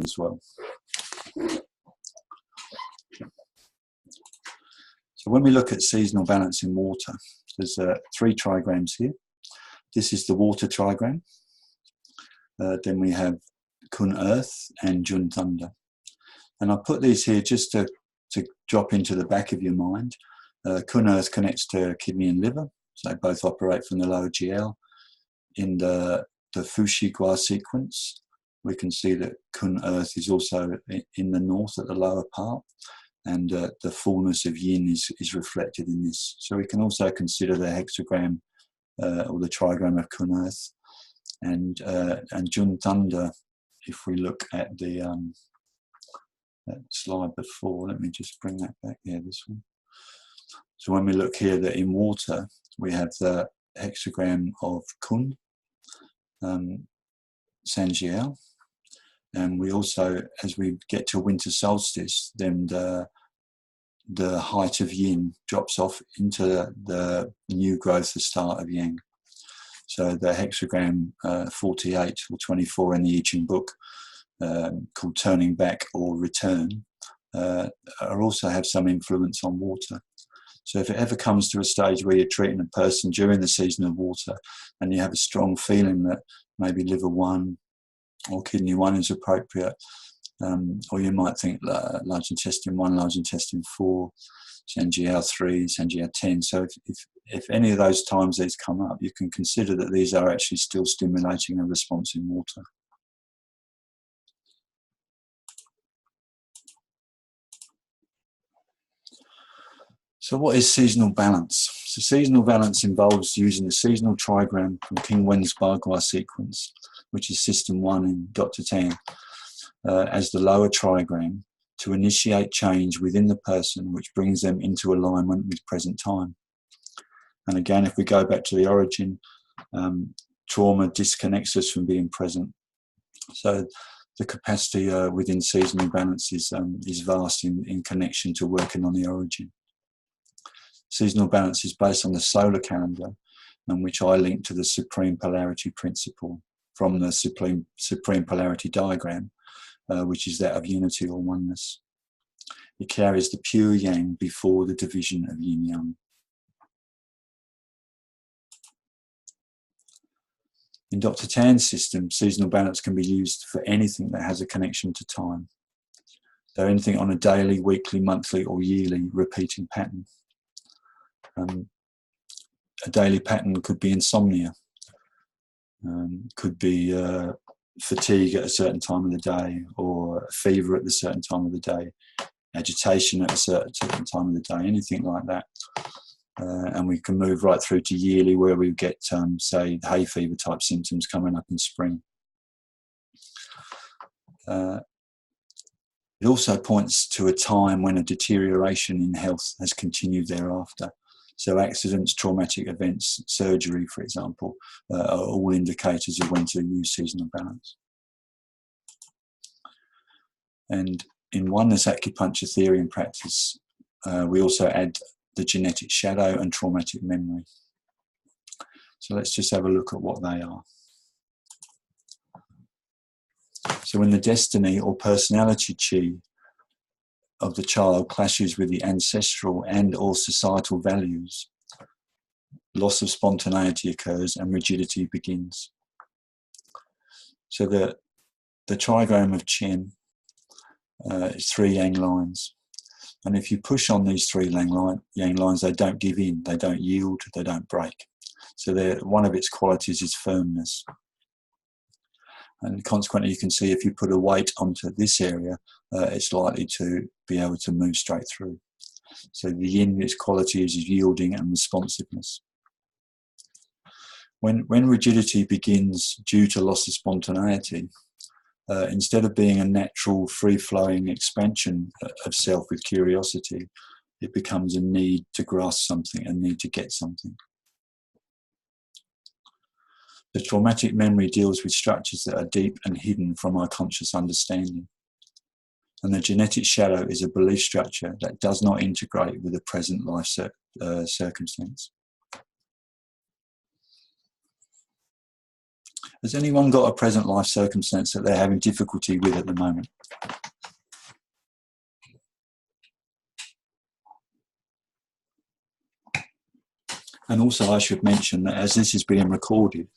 as well. So when we look at seasonal balance in water, there's 3 trigrams here. This is the water trigram. Then we have Kun Earth and Jun Thunder. And I put these here just to drop into the back of your mind. Kun Earth connects to kidney and liver, so they both operate from the lower GL. In the Fushi Gua sequence, we can see that Kun Earth is also in the north at the lower part, and the fullness of yin is reflected in this. So we can also consider the hexagram or the trigram of Kun Earth, and Jun Thunder. If we look at the that slide before, let me just bring that back. Yeah, this one. So when we look here, that in water we have the hexagram of Kun, Sanjiao, and we also, as we get to winter solstice, then the height of yin drops off into the new growth, the start of yang. So the hexagram 48 or 24 in the I Ching book, called Turning Back or Return, also have some influence on water. So if it ever comes to a stage where you're treating a person during the season of water and you have a strong feeling that maybe liver 1 or kidney 1 is appropriate, or you might think large intestine 1, large intestine 4, Sanjiao 3, Sanjiao 10. So if any of those times these come up, you can consider that these are actually still stimulating a response in water. So what is seasonal balance? So seasonal balance involves using the seasonal trigram from King Wen's Bagua sequence, which is system 1 in Dr. Tan, as the lower trigram to initiate change within the person, which brings them into alignment with present time. And again, if we go back to the origin, trauma disconnects us from being present. So the capacity within seasonal balance is vast in connection to working on the origin. Seasonal balance is based on the solar calendar, and which I link to the supreme polarity principle from the supreme polarity diagram, which is that of unity or oneness. It carries the pure yang before the division of yin-yang. In Dr. Tan's system, seasonal balance can be used for anything that has a connection to time. So anything on a daily, weekly, monthly or yearly repeating pattern. A daily pattern could be insomnia, could be fatigue at a certain time of the day, or fever at a certain time of the day, agitation at a certain time of the day, anything like that. And we can move right through to yearly, where we get, say, hay fever type symptoms coming up in spring. It also points to a time when a deterioration in health has continued thereafter. So accidents, traumatic events, surgery, for example, are all indicators of when to use seasonal balance. And in Oneness Acupuncture theory and practice, we also add the genetic shadow and traumatic memory. So let's just have a look at what they are. So when the destiny or personality chi of the child clashes with the ancestral and or societal values, loss of spontaneity occurs and rigidity begins. So the trigram of Chen is 3 yang lines. And if you push on these 3 yang lines, they don't give in, they don't yield, they don't break. So one of its qualities is firmness. And consequently, you can see if you put a weight onto this area, it's likely to be able to move straight through. So the yin, its quality is yielding and responsiveness. When rigidity begins due to loss of spontaneity, instead of being a natural, free-flowing expansion of self with curiosity, it becomes a need to grasp something, a need to get something. The traumatic memory deals with structures that are deep and hidden from our conscious understanding. And the genetic shadow is a belief structure that does not integrate with the present life circumstance. Has anyone got a present life circumstance that they're having difficulty with at the moment? And also I should mention that as this is being recorded,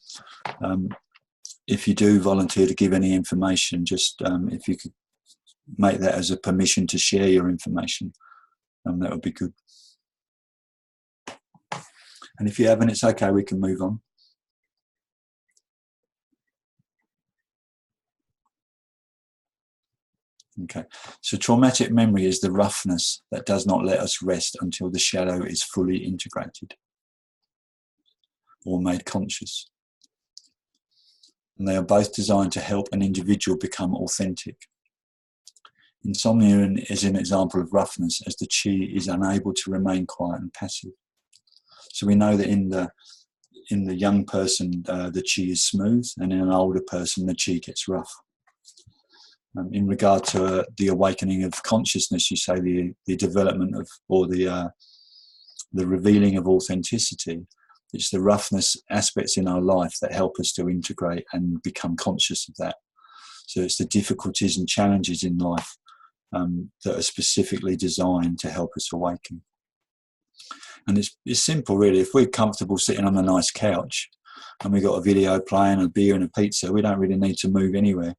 if you do volunteer to give any information, just if you could make that as a permission to share your information, that would be good. And if you haven't, it's okay, we can move on. Okay, so traumatic memory is the roughness that does not let us rest until the shadow is fully integrated or made conscious. And they are both designed to help an individual become authentic. Insomnia is an example of roughness, as the chi is unable to remain quiet and passive. So we know that in the young person, the chi is smooth, and in an older person, the chi gets rough. In regard to the awakening of consciousness, you say the development of, or the revealing of authenticity. It's the roughness aspects in our life that help us to integrate and become conscious of that. So it's the difficulties and challenges in life that are specifically designed to help us awaken. And it's simple, really. If we're comfortable sitting on a nice couch and we've got a video playing, a beer and a pizza, we don't really need to move anywhere.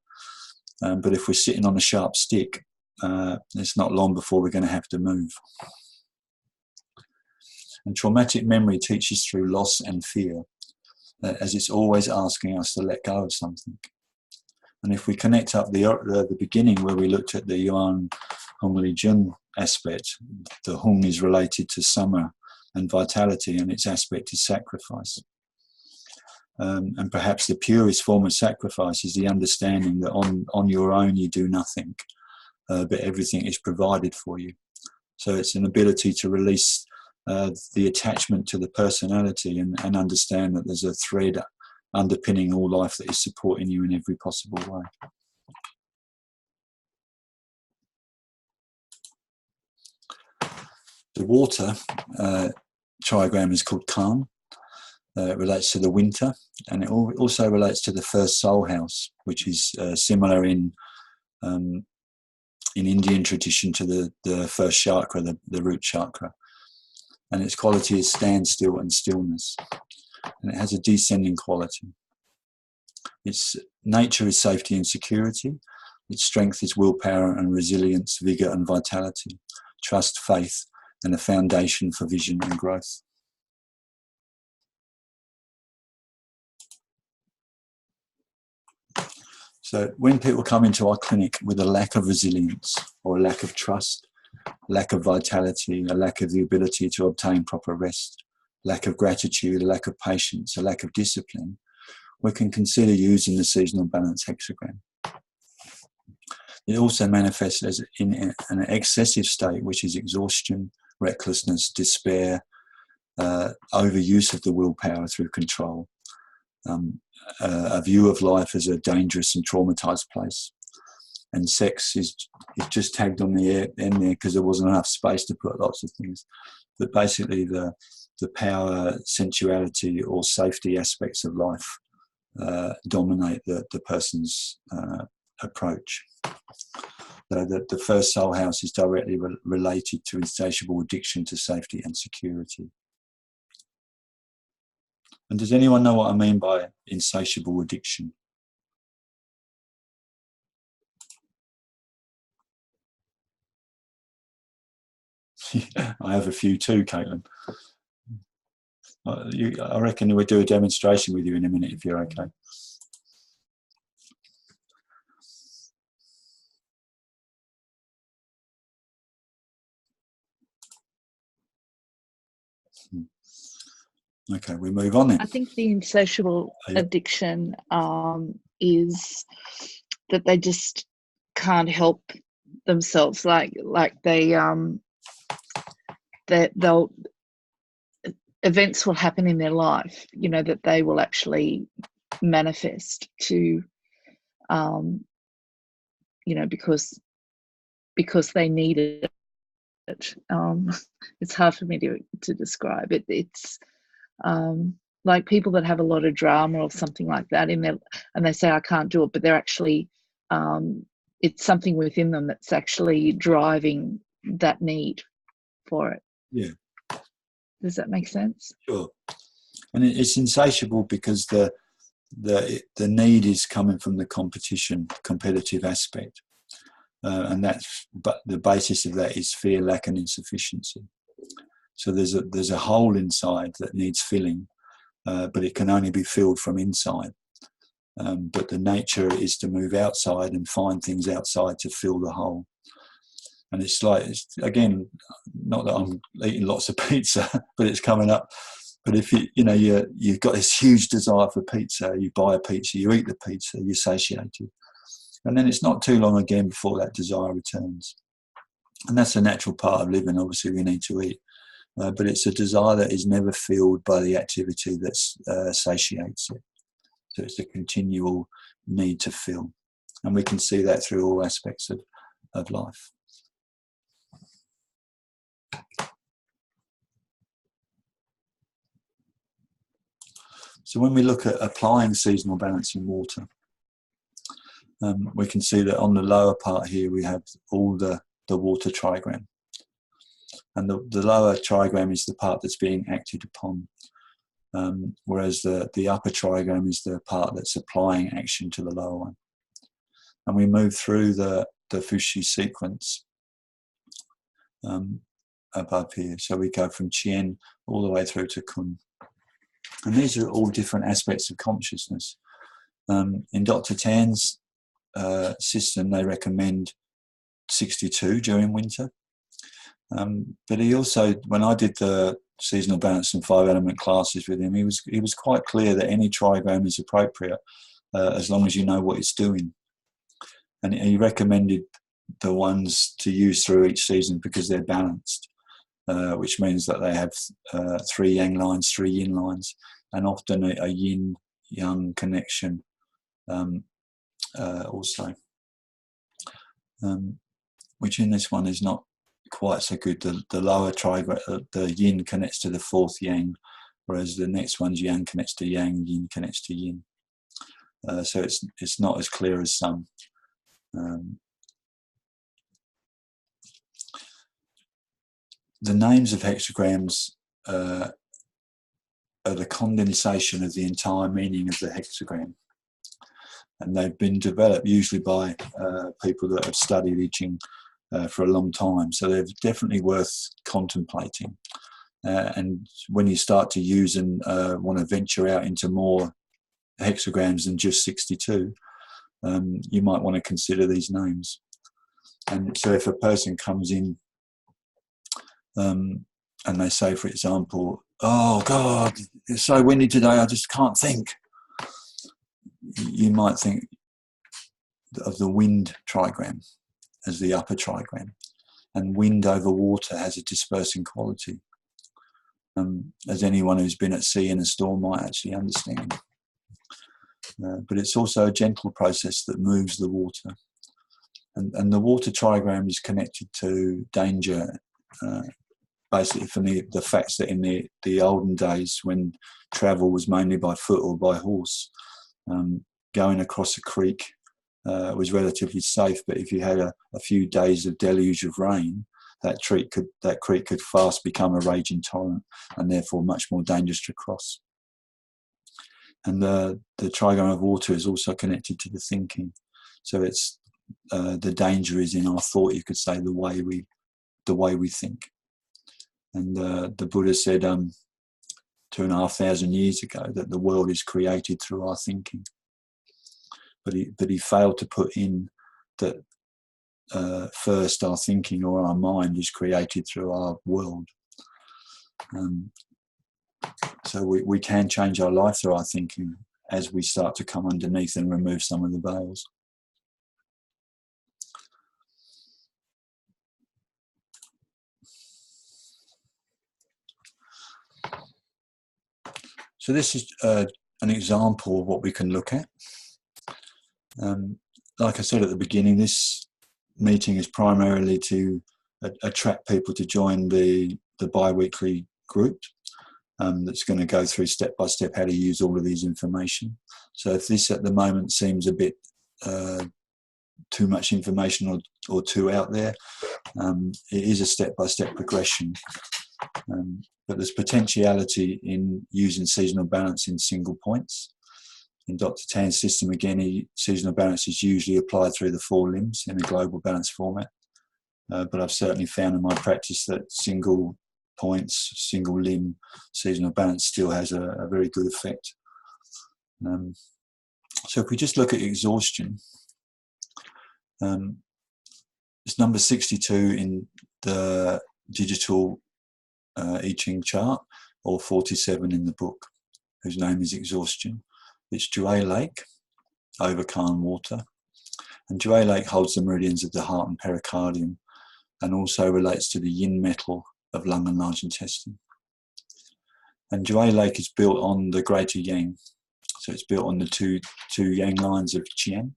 But if we're sitting on a sharp stick, it's not long before we're going to have to move. And traumatic memory teaches through loss and fear, as it's always asking us to let go of something. And if we connect up the beginning where we looked at the Yuan Hongli Jun aspect, the Hong is related to summer and vitality, and its aspect is sacrifice. And perhaps the purest form of sacrifice is the understanding that on your own you do nothing, but everything is provided for you. So it's an ability to release the attachment to the personality and understand that there's a thread underpinning all life that is supporting you in every possible way. The water trigram is called calm. It relates to the winter, and it also relates to the first soul house, which is similar in Indian tradition to the first chakra, the root chakra. And its quality is standstill and stillness. And it has a descending quality. Its nature is safety and security. Its strength is willpower and resilience, vigour and vitality, trust, faith, and a foundation for vision and growth. So when people come into our clinic with a lack of resilience or a lack of trust, lack of vitality, a lack of the ability to obtain proper rest, lack of gratitude, a lack of patience, a lack of discipline, we can consider using the seasonal balance hexagram. It also manifests as in an excessive state, which is exhaustion, recklessness, despair, overuse of the willpower through control, a view of life as a dangerous and traumatized place. And sex is just tagged on the end there because there wasn't enough space to put lots of things. But basically the power, sensuality or safety aspects of life dominate the person's approach. The first soul house is directly related to insatiable addiction to safety and security. And does anyone know what I mean by insatiable addiction? I have a few too, Caitlin. I reckon we'll do a demonstration with you in a minute if you're okay. Okay, we move on then. I think the insatiable addiction is that they just can't help themselves. Like they'll events will happen in their life, you know, that they will actually manifest to, you know, because they need it. It's hard for me to describe it. It's like people that have a lot of drama or something like that in their, and they say I can't do it, but they're actually it's something within them that's actually driving that need for it. Yeah. Does that make sense? Sure. And it's insatiable because the need is coming from the competitive aspect, and but the basis of that is fear, lack, and insufficiency. So there's a hole inside that needs filling, but it can only be filled from inside. But the nature is to move outside and find things outside to fill the hole. And it's like, again, not that I'm eating lots of pizza, but it's coming up. But if you've got this huge desire for pizza, you buy a pizza, you eat the pizza, you're satiated. And then it's not too long again before that desire returns. And that's a natural part of living. Obviously, we need to eat. But it's a desire that is never filled by the activity that satiates it. So it's a continual need to fill. And we can see that through all aspects of life. So when we look at applying seasonal balance in water, we can see that on the lower part here we have all the water trigram. And the lower trigram is the part that's being acted upon, whereas the upper trigram is the part that's applying action to the lower one. And we move through the Fushi sequence above here. So we go from Chien all the way through to Kun. And these are all different aspects of consciousness. In Dr. Tan's system, they recommend 62 during winter. But he also, when I did the seasonal balance and 5-element classes with him, he was quite clear that any trigram is appropriate as long as you know what it's doing. And he recommended the ones to use through each season because they're balanced, which means that they have 3 yang lines, 3 yin lines, and often a yin-yang connection also, which in this one is not quite so good. The lower trigram, the yin connects to the 4th yang, whereas the next one's yang connects to yang, yin connects to yin. So it's not as clear as some. The names of hexagrams are the condensation of the entire meaning of the hexagram, and they've been developed usually by people that have studied I Ching for a long time, so they're definitely worth contemplating. And when you start to use and want to venture out into more hexagrams than just 62, you might want to consider these names. And so if a person comes in and they say, for example, "Oh God, it's so windy today, I just can't think," you might think of the wind trigram as the upper trigram. And wind over water has a dispersing quality, as anyone who's been at sea in a storm might actually understand. But it's also a gentle process that moves the water. And the water trigram is connected to danger, basically from the facts that in the olden days when travel was mainly by foot or by horse, going across a creek was relatively safe, but if you had a few days of deluge of rain, that creek could fast become a raging torrent and therefore much more dangerous to cross. And the trigram of water is also connected to the thinking. So it's the danger is in our thought, you could say, the way we think. And the Buddha said 2,500 years ago that the world is created through our thinking. But he failed to put in that first our thinking or our mind is created through our world. So we can change our life through our thinking as we start to come underneath and remove some of the veils. So this is an example of what we can look at. Like I said at the beginning, this meeting is primarily to attract people to join the bi-weekly group. that's going to go through step by step how to use all of these information. So if this at the moment seems a bit too much information or too out there, it is a step-by-step progression. But there's potentiality in using seasonal balance in single points. In Dr. Tan's system, again, seasonal balance is usually applied through the 4 limbs in a global balance format. But I've certainly found in my practice that single points, single limb seasonal balance still has a very good effect. So if we just look at exhaustion, it's number 62 in the digital I Ching chart, or 47 in the book, whose name is exhaustion. It's Jue Lake over calm water. And Jue Lake holds the meridians of the heart and pericardium, and also relates to the yin metal of lung and large intestine. And Jue Lake is built on the greater yang. So it's built on the two yang lines of Qian.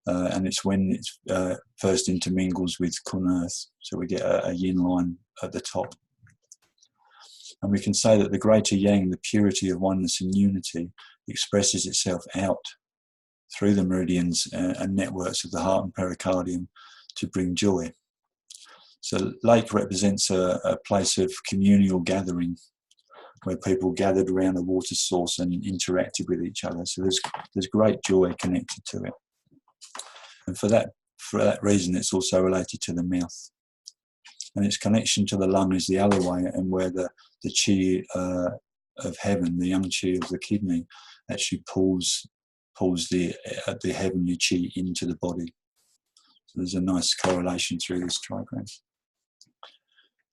And it's when it first intermingles with Kun Earth. So we get a yin line at the top. And we can say that the greater yang, the purity of oneness and unity, expresses itself out through the meridians and networks of the heart and pericardium to bring joy. So lake represents a place of communal gathering, where people gathered around a water source and interacted with each other. So there's great joy connected to it. And for that reason, it's also related to the mouth. And its connection to the lung is the other way, and where the chi of heaven, the yang chi of the kidney, actually pulls the heavenly chi into the body. So there's a nice correlation through this trigram.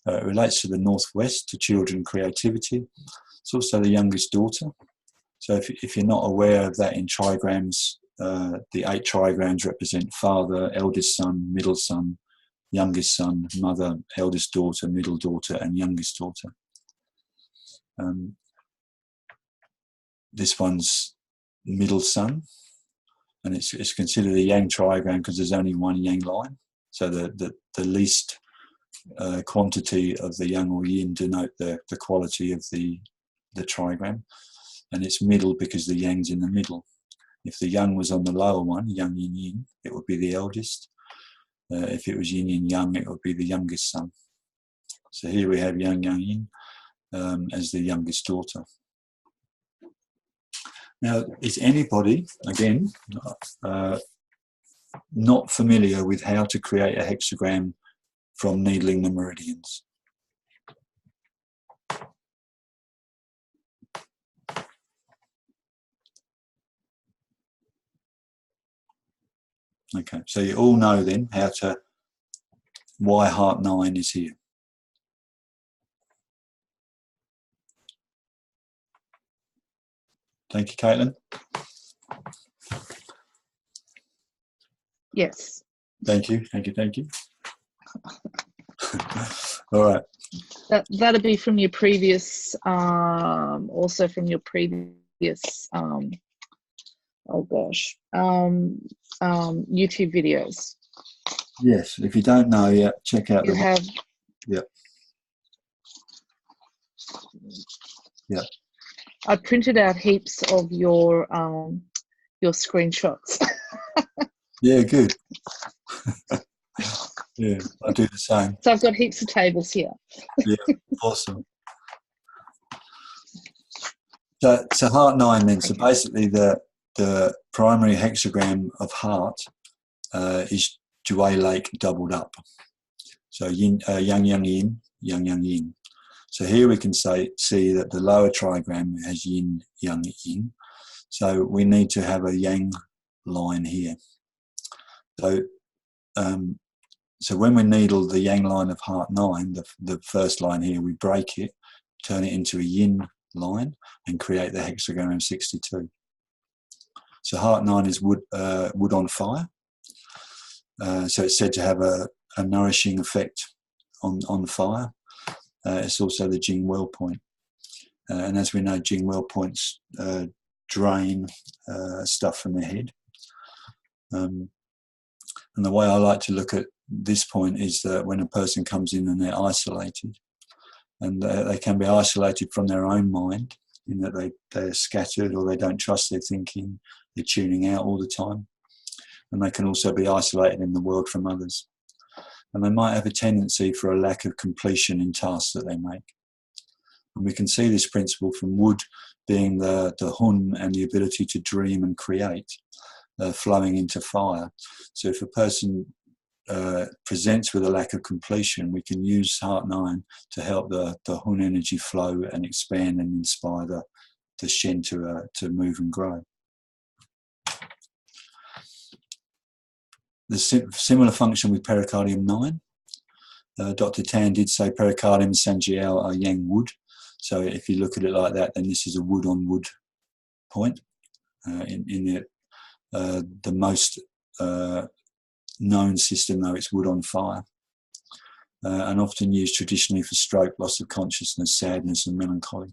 It relates to the northwest, to children creativity. It's also the youngest daughter. So if you're not aware of that in trigrams, the 8 trigrams represent father, eldest son, middle son, youngest son, mother, eldest daughter, middle daughter, and youngest daughter. This one's middle son, and it's considered a yang trigram because there's only one yang line. So the least quantity of the yang or yin denote the quality of the trigram, and it's middle because the yang's in the middle. If the yang was on the lower one, yang yin yin, it would be the eldest. If it was yin yin yang, it would be the youngest son. So here we have yang yang yin as the youngest daughter. Now, is anybody, again, not familiar with how to create a hexagram from needling the meridians? Okay, so you all know then why heart 9 is here. Thank you, Caitlin. Yes. Thank you. All right. That'll be from your previous, also from your previous, YouTube videos. Yes, if you don't know yet, check out you have. Yep. Yep. I printed out heaps of your screenshots. Yeah, good. Yeah, I do the same. So I've got heaps of tables here. Yeah, awesome. So heart 9 then. So basically the primary hexagram of heart is Jue Lake doubled up. So yin, yang yang yin, yang yang yin. So here we can see that the lower trigram has yin, yang, yin. So we need to have a yang line here. So so when we needle the yang line of heart 9, the first line here, we break it, turn it into a yin line, and create the hexagram of 62. So heart 9 is wood on fire. So it's said to have a nourishing effect on fire. It's also the Jing well point. And as we know, Jing well points drain stuff from the head. And the way I like to look at this point is that when a person comes in and they're isolated, and they can be isolated from their own mind, in that they're scattered, or they don't trust their thinking, they're tuning out all the time. And they can also be isolated in the world from others. And they might have a tendency for a lack of completion in tasks that they make. And we can see this principle from wood being the hun and the ability to dream and create, flowing into fire. So if a person presents with a lack of completion, we can use Heart 9 to help the hun energy flow and expand and inspire the Shen to move and grow. The similar function with pericardium 9. Dr. Tan did say pericardium and Sanjiao are yang wood. So if you look at it like that, then this is a wood on wood point. In the most known system, though, it's wood on fire, and often used traditionally for stroke, loss of consciousness, sadness, and melancholy.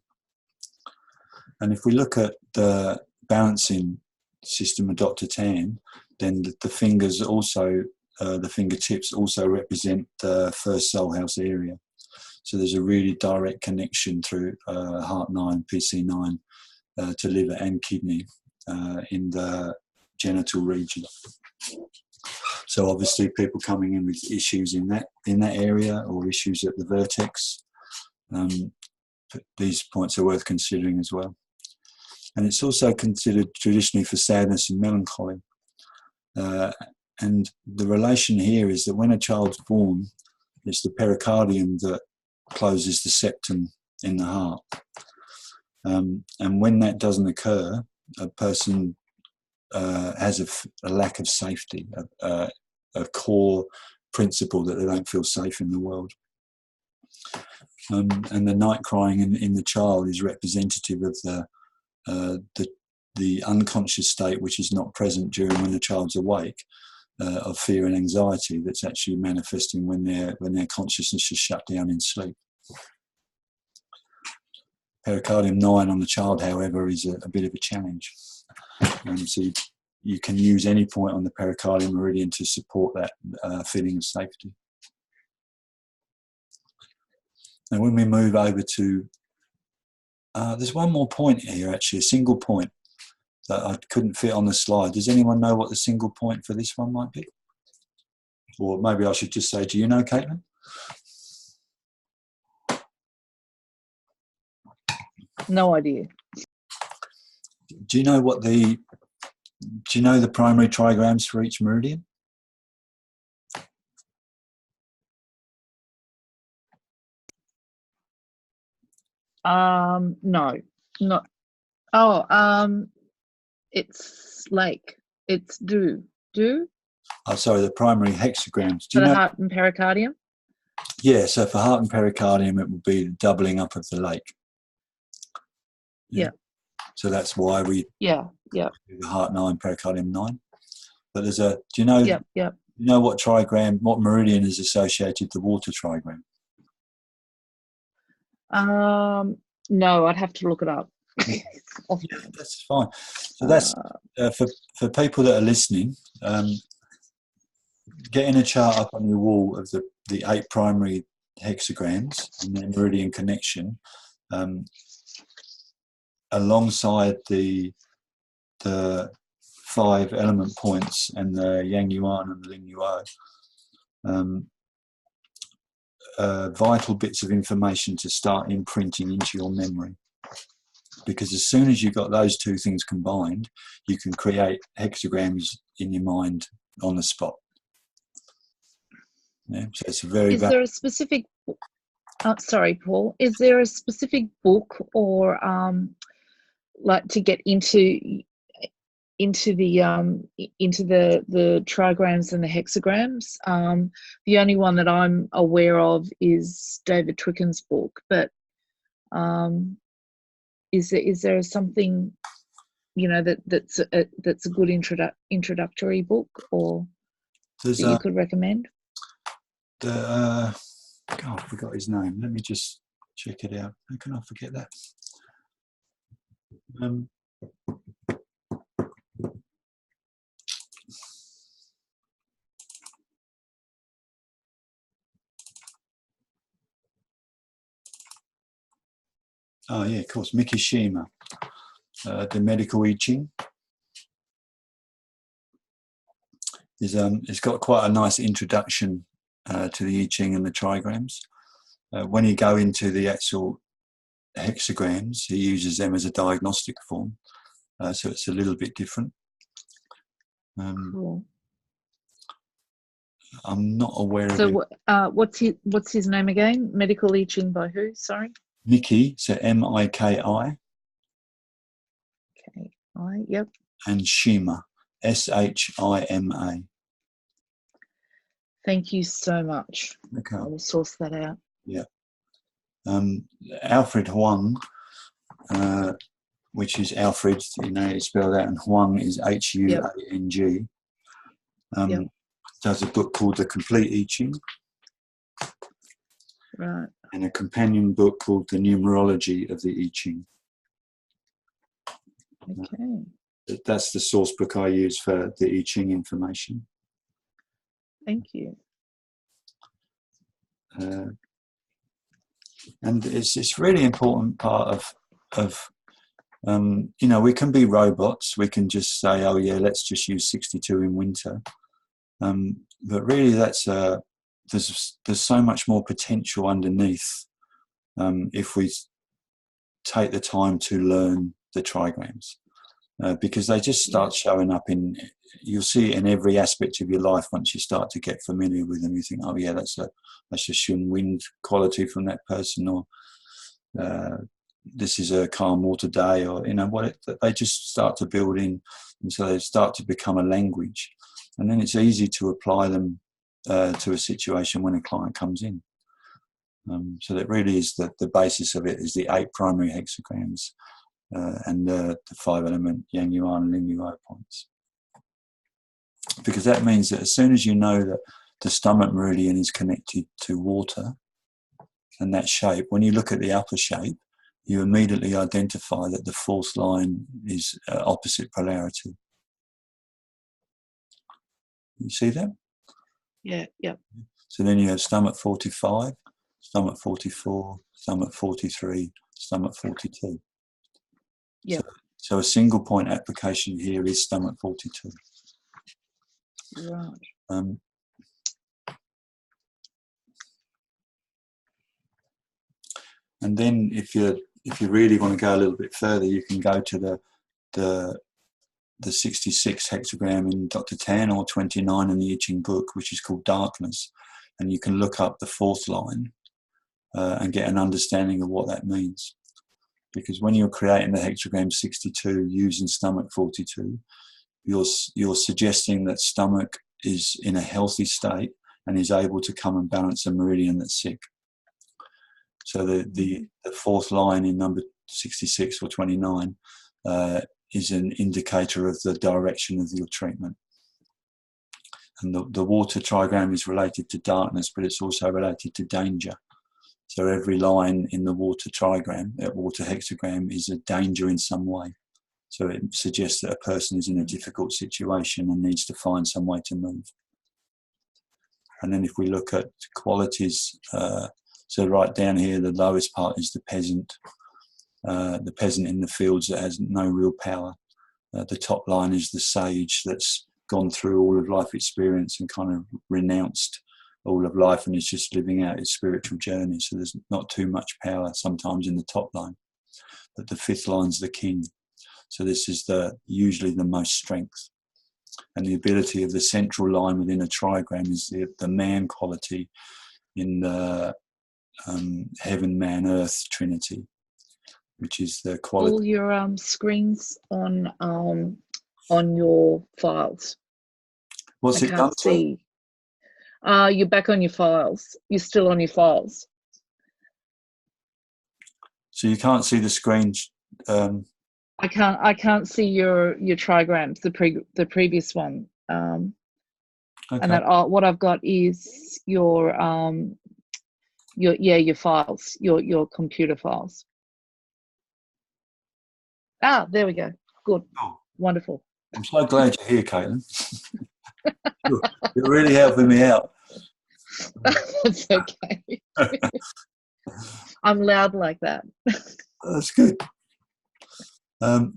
And if we look at the balancing system of Dr. Tan, then the fingers also, the fingertips also represent the first soul house area. So there's a really direct connection through Heart 9, PC9 to liver and kidney in the genital region. So obviously people coming in with issues in that area, or issues at the vertex, these points are worth considering as well. And it's also considered traditionally for sadness and melancholy. And the relation here is that when a child's born, it's the pericardium that closes the septum in the heart. And when that doesn't occur, a person has a lack of safety, a core principle that they don't feel safe in the world. And the night crying in the child is representative of the unconscious state, which is not present during when the child's awake, of fear and anxiety that's actually manifesting when their consciousness is shut down in sleep. Pericardium 9 on the child, however, is a bit of a challenge. So you can use any point on the pericardium meridian to support that feeling of safety. And when we move over to, there's one more point here, actually, a single point that I couldn't fit on the slide. Does anyone know what the single point for this one might be? Or maybe I should just say, do you know, Caitlin? No idea. Do you know the primary trigrams for each meridian? No, not. Oh, it's lake. It's do. Oh, sorry, the primary hexagrams. For the heart and pericardium? Yeah, so for heart and pericardium, it would be the doubling up of the lake. Yeah. So that's why we do the heart 9, pericardium 9. But there's a, do you know, Yep. you know what trigram, what meridian is associated with the water trigram? No, I'd have to look it up. Yeah, that's fine. So that's for people that are listening. Getting a chart up on your wall of the 8 primary hexagrams and their meridian connection, alongside the 5 element points and the Yang Yuan and the Ling Yuo, vital bits of information to start imprinting into your memory. Because as soon as you've got those 2 things combined, you can create hexagrams in your mind on the spot. Yeah, so it's a very. Is there a specific? Sorry, Paul. Is there a specific book or like to get into the trigrams and the hexagrams? The only one that I'm aware of is David Twicken's book, but is there something, you know, that's a good introductory book, or that you could recommend? God, I forgot his name. Let me just check it out. How can I forget that? Oh yeah, of course, Mikishima, the medical I Ching. It's got quite a nice introduction to the I Ching and the trigrams. When you go into the actual hexagrams, he uses them as a diagnostic form, so it's a little bit different. Cool. I'm not aware of So it. what's his name again? Medical I Ching by who? Sorry. Miki, so Miki. K-I, yep. And Shima, Shima. Thank you so much. Okay. I will source that out. Yeah. Alfred Huang, which is Alfred, it's spelled out, and Huang is Huang. Does a book called The Complete I Ching. Right. And a companion book called The Numerology of the I Ching. Okay. That's the source book I use for the I Ching information. Thank you. And it's really important part of we can be robots. We can just say, oh yeah, let's just use 62 in winter. But really, there's so much more potential underneath if we take the time to learn the trigrams, because they just start showing up you'll see it in every aspect of your life once you start to get familiar with them. You think, oh yeah, that's a shun wind quality from that person, or this is a calm water day, or they just start to build in, and so they start to become a language, and then it's easy to apply them to a situation when a client comes in. So that really is the basis of it is the 8 primary hexagrams and the 5-element Yang Yuan and Ling Yuan points. Because that means that as soon as you know that the stomach meridian is connected to water and that shape, when you look at the upper shape, you immediately identify that the 4th line is opposite polarity. You see that? Yeah, yep. So then you have stomach 45, stomach 44, stomach 43, stomach 42. Yep. So a single point application here is stomach 42. Right. And then if you really want to go a little bit further, you can go to the 66 hexagram in Dr. Tan, or 29 in the I Ching book, which is called darkness, and you can look up the 4th line and get an understanding of what that means. Because when you're creating the hexagram 62 using stomach 42, you're suggesting that stomach is in a healthy state and is able to come and balance a meridian that's sick. So the 4th line in number 66 or 29 is an indicator of the direction of your treatment. And the water trigram is related to darkness, but it's also related to danger. So every line in the water trigram, water hexagram, is a danger in some way. So it suggests that a person is in a difficult situation and needs to find some way to move. And then if we look at qualities, so right down here, the lowest part is the peasant in the fields that has no real power. The top line is the sage that's gone through all of life experience and kind of renounced all of life and is just living out its spiritual journey. So there's not too much power sometimes in the top line. But the 5th line's the king. So this is usually the most strength. And the ability of the central line within a trigram is the man quality in the heaven, man, earth trinity, which is the quality. All your screens on your files. What's it done? I can't see. You're back on your files. You're still on your files. So you can't see the screens. I can't see your trigrams. The previous one. Okay. And that what I've got is your files, your computer files. There we go. Good. Oh. Wonderful. I'm so glad you're here, Caitlin. You're really helping me out. That's okay. I'm loud like that. That's good. I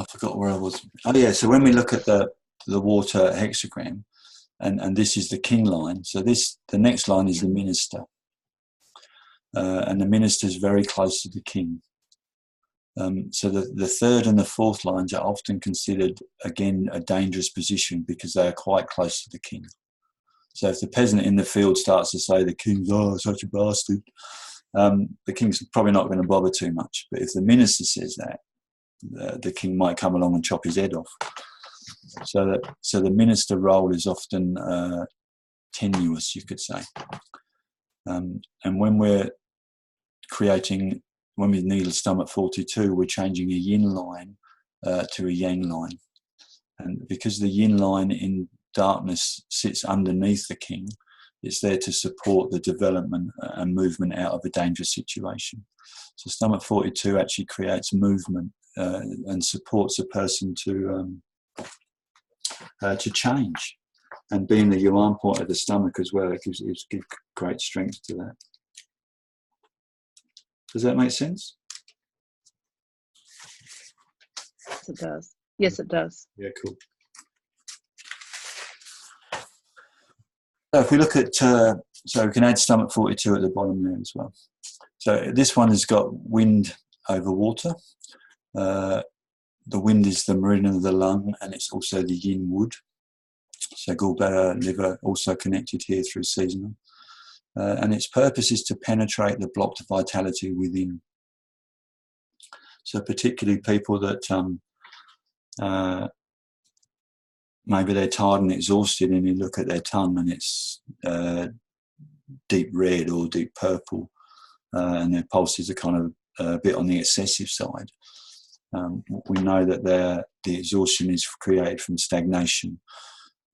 forgot where I was. Oh yeah, so when we look at the water hexagram, and this is the king line. So the next line is the minister, and the minister is very close to the king. So the third and the fourth lines are often considered, again, a dangerous position because they are quite close to the king. So if the peasant in the field starts to say the king's such a bastard, the king's probably not going to bother too much. But if the minister says that, the king might come along and chop his head off. So the minister role is often tenuous, you could say. And when we're when we needle stomach 42, we're changing a yin line to a yang line. And because the yin line in darkness sits underneath the king, it's there to support the development and movement out of a dangerous situation. So stomach 42 actually creates movement and supports a person to change. And being the yuan point of the stomach as well, it gives great strength to that. Does that make sense? Yes, it does. Yes, it does. Yeah, cool. So if we look at, so we can add stomach 42 at the bottom there as well. So this one has got wind over water. The wind is the meridian of the lung, and it's also the yin wood. So gallbladder, liver, also connected here through seasonal. And its purpose is to penetrate the blocked vitality within. So particularly people that maybe they're tired and exhausted, and you look at their tongue and it's deep red or deep purple, and their pulses are kind of a bit on the excessive side. We know that the exhaustion is created from stagnation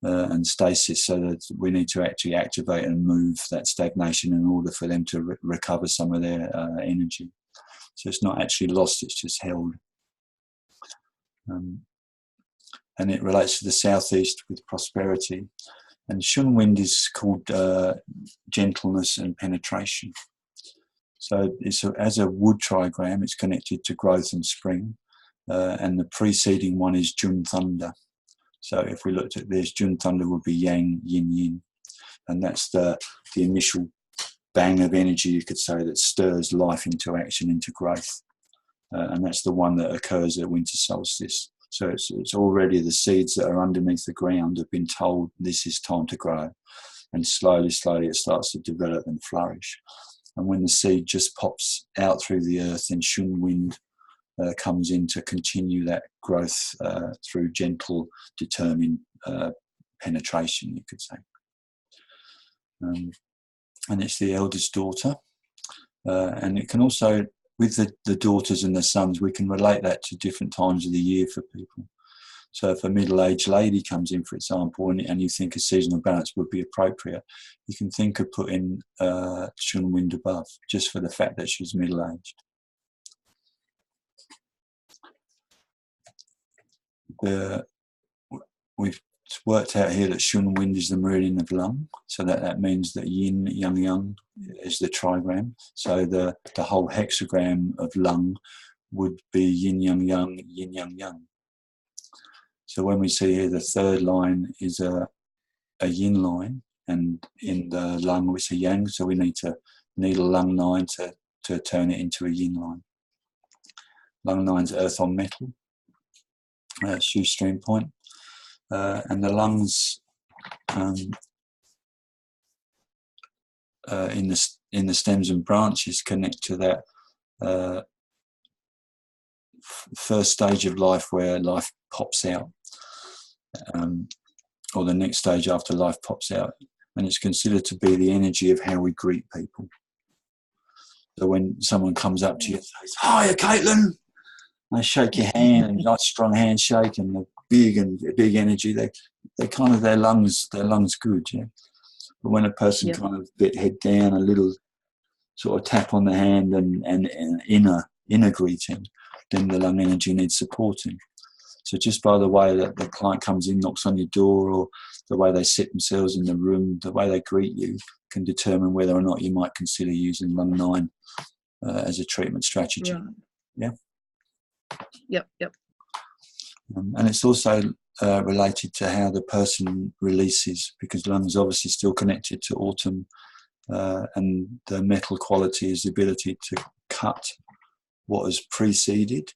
and stasis, so that we need to actually activate and move that stagnation in order for them to recover some of their energy. So it's not actually lost, it's just held. And it relates to the southeast with prosperity. And Shun wind is called gentleness and penetration. So as a wood trigram, it's connected to growth and spring. And the preceding one is Jun thunder. So if we looked at this, Jun thunder would be yang, yin, yin. And that's the initial bang of energy, you could say, that stirs life into action, into growth. And that's the one that occurs at winter solstice. So it's already the seeds that are underneath the ground have been told this is time to grow. And slowly it starts to develop and flourish. And when the seed just pops out through the earth, then Shun wind comes in to continue that growth through gentle, determined penetration, you could say. And it's the eldest daughter. And it can also, with the daughters and the sons, we can relate that to different times of the year for people. So if a middle-aged lady comes in, for example, and you think a seasonal balance would be appropriate, you can think of putting Shun wind above, just for the fact that she's middle-aged. We've worked out here that Shun wind is the meridian of lung, so that means that yin, yang is the trigram. So the whole hexagram of lung would be yin, yang, yin, yang. So when we see here the third line is a yin line, and in the lung we see yang, so we need to needle lung 9 to turn it into a yin line. Lung 9's earth on metal, shoestring point. And the lungs in the stems and branches connect to that first stage of life where life pops out, or the next stage after life pops out, and it's considered to be the energy of how we greet people. So when someone comes up to you and says, "Hiya, Caitlin," they shake your hand, and nice strong handshake, and the big energy. They kind of their lungs good, yeah. But when a person kind of bit head down, a little sort of tap on the hand and inner greeting, then the lung energy needs supporting. So just by the way that the client comes in, knocks on your door, or the way they sit themselves in the room, the way they greet you, can determine whether or not you might consider using lung 9 as a treatment strategy. Right. Yeah. Yep. And it's also related to how the person releases, because lungs obviously still connected to autumn, and the metal quality is the ability to cut what has preceded,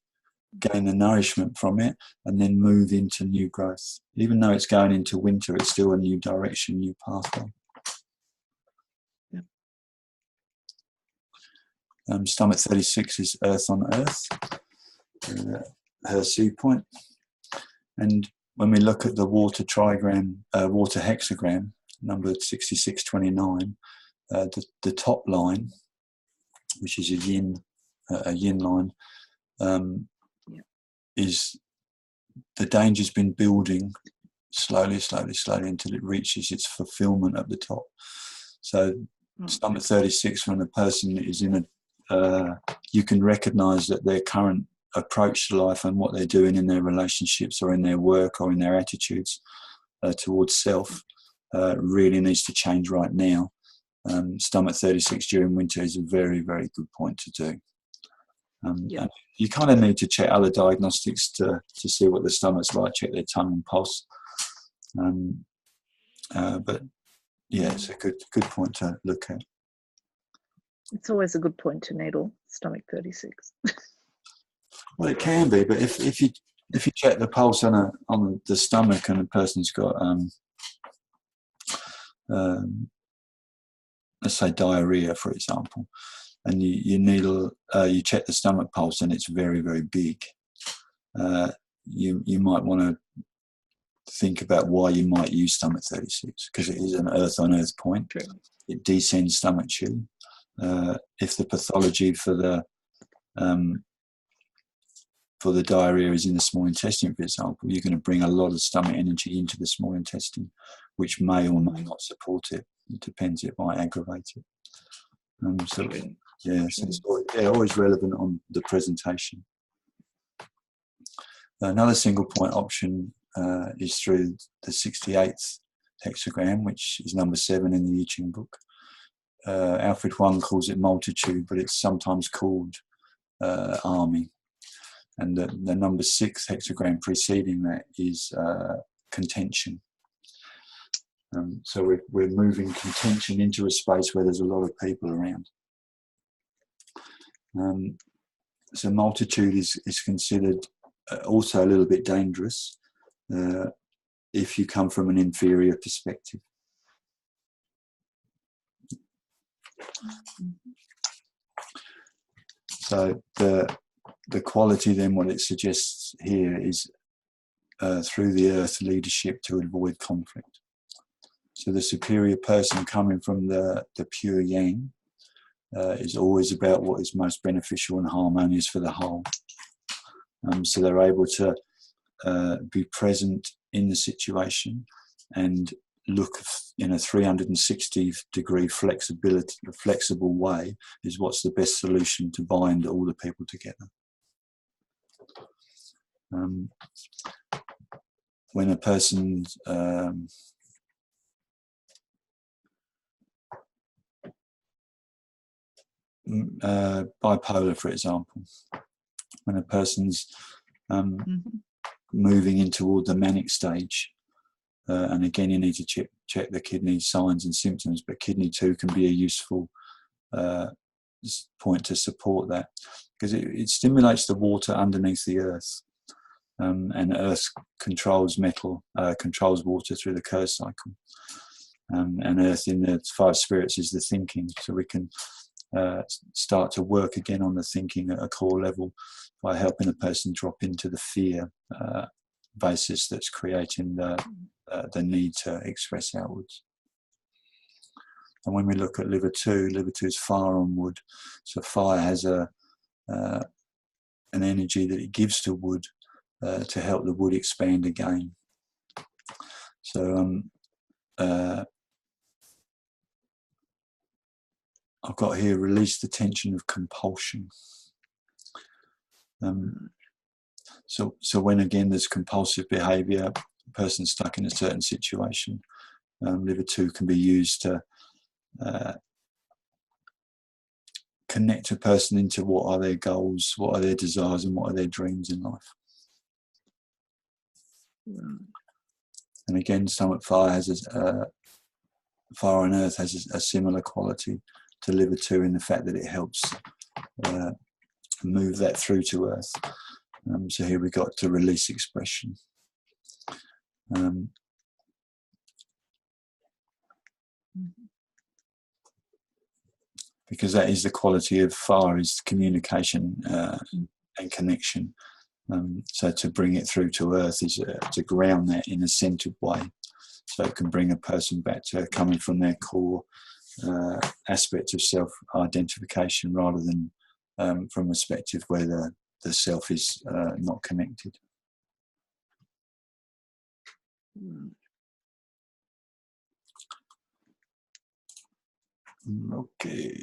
gain the nourishment from it, and then move into new growth. Even though it's going into winter, it's still a new direction, new pathway. Stomach 36 is Earth on Earth, her sea point. And when we look at the water trigram, water hexagram, numbered 6629, the top line, which is a yin line, is the danger's been building slowly until it reaches its fulfillment at the top. So stomach 36, when a person is in you can recognize that their current approach to life and what they're doing in their relationships or in their work or in their attitudes towards self really needs to change right now. Stomach 36 during winter is a very, very good point to do. And you kind of need to check other diagnostics to see what the stomach's like, check their tongue and pulse. But yeah, it's a good point to look at. It's always a good point to needle stomach 36. Well, it can be, but if you check the pulse on the stomach and the person's got let's say diarrhea, for example, and you needle, you check the stomach pulse and it's very, very big, you might want to think about why you might use stomach 36, because it is an earth on earth point. True. It descends stomach chi. If the pathology for the diarrhea is in the small intestine, for example, you're going to bring a lot of stomach energy into the small intestine, which may or may not support it. It depends, it might aggravate it. So it's always relevant on the presentation. Another single point option is through the 68th hexagram, which is number 7 in the I Ching book. Alfred Huang calls it multitude, but it's sometimes called army. And the number 6 hexagram preceding that is contention. So we're moving contention into a space where there's a lot of people around. So multitude is considered also a little bit dangerous if you come from an inferior perspective. So the quality then, what it suggests here is through the earth leadership to avoid conflict. So the superior person coming from the pure yang is always about what is most beneficial and harmonious for the whole. So they're able to be present in the situation and look in a 360-degree flexible way is what's the best solution to bind all the people together. When a person's bipolar, for example, when a person's moving in toward the manic stage, and again you need to check the kidney signs and symptoms, but kidney 2 can be a useful point to support that, because it stimulates the water underneath the earth, and earth controls controls water through the Kerr cycle, and earth in the 5 spirits is the thinking, so we can start to work again on the thinking at a core level by helping a person drop into the fear basis that's creating the need to express outwards. And when we look at liver 2 is fire on wood, so fire has an energy that it gives to wood to help the wood expand again. So I've got here, release the tension of compulsion. So when again there's compulsive behaviour, a person stuck in a certain situation, liver 2 can be used to connect a person into what are their goals, what are their desires, and what are their dreams in life. And again, fire on earth has a similar quality to liver 2 in the fact that it helps move that through to earth. So here we got to release expression. Because that is the quality of fire, is communication and connection. So to bring it through to earth is to ground that in a centered way, so it can bring a person back to coming from their core aspect of self-identification, rather than from a perspective where the self is not connected. Okay.